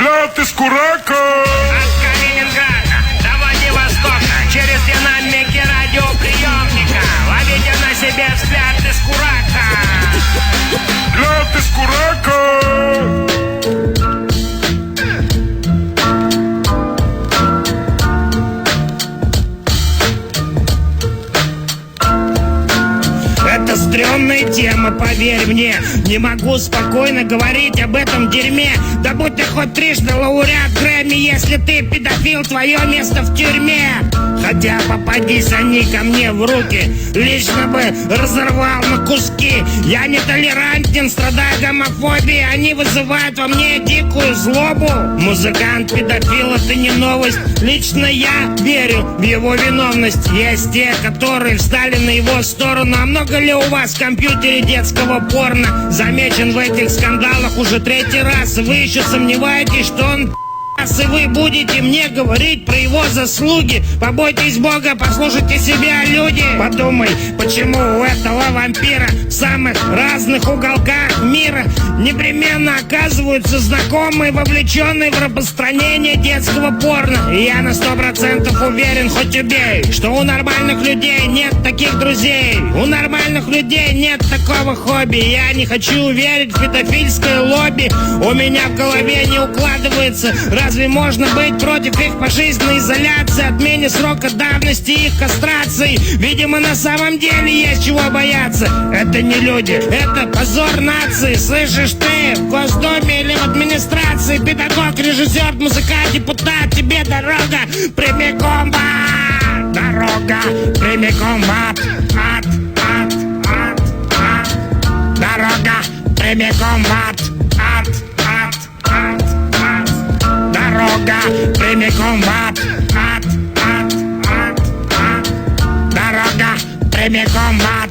Бля, ты с курака! От Калининграда до Владивостока, через динамики радиоприемника ловите на себе взгляд из курака. Бля, ты с курака! Это стрёмная тема, поверь мне. Не могу спокойно говорить об этом дерьме. Да будь ты хоть трижды лауреат Грэмми, если ты педофил, твое место в тюрьме. Хотя попадись они ко мне в руки, лично бы разорвал на куски. Я нетолерантен, страдаю гомофобией, они вызывают во мне дикую злобу. Музыкант-педофил — это не новость. Лично я верю в его виновность. Есть те, которые встали на его сторону. А много ли у вас в компьютере детского порно? Замечен в этих скандалах уже третий раз. Вы еще сомневаетесь, что он и вы будете мне говорить про его заслуги? Побойтесь Бога, послушайте себя, люди. Подумай, почему у этого вампира в самых разных уголках мира непременно оказываются знакомые, вовлеченные в распространение детского порно. И я на 100% уверен, хоть убей, что у нормальных людей нет таких друзей. У нормальных людей нет такого хобби. Я не хочу верить в педофильское лобби. У меня в голове не укладывается. Разве можно быть против их пожизненной изоляции, отмене срока давности их кастрации? Видимо, на самом деле есть чего бояться. Это не люди, это позор нации. Слышишь ты, в Госдуме или в администрации, педагог, режиссер, музыкант, депутат, тебе дорога прямиком в ад. Дорога прямиком в ад. Ад, ад, ад, ад. Дорога прямиком в ад. Ад, ад, ад, ад. Дорога прямиком в ад. Ад, ад, ад, ад. Дорога прямиком в ад.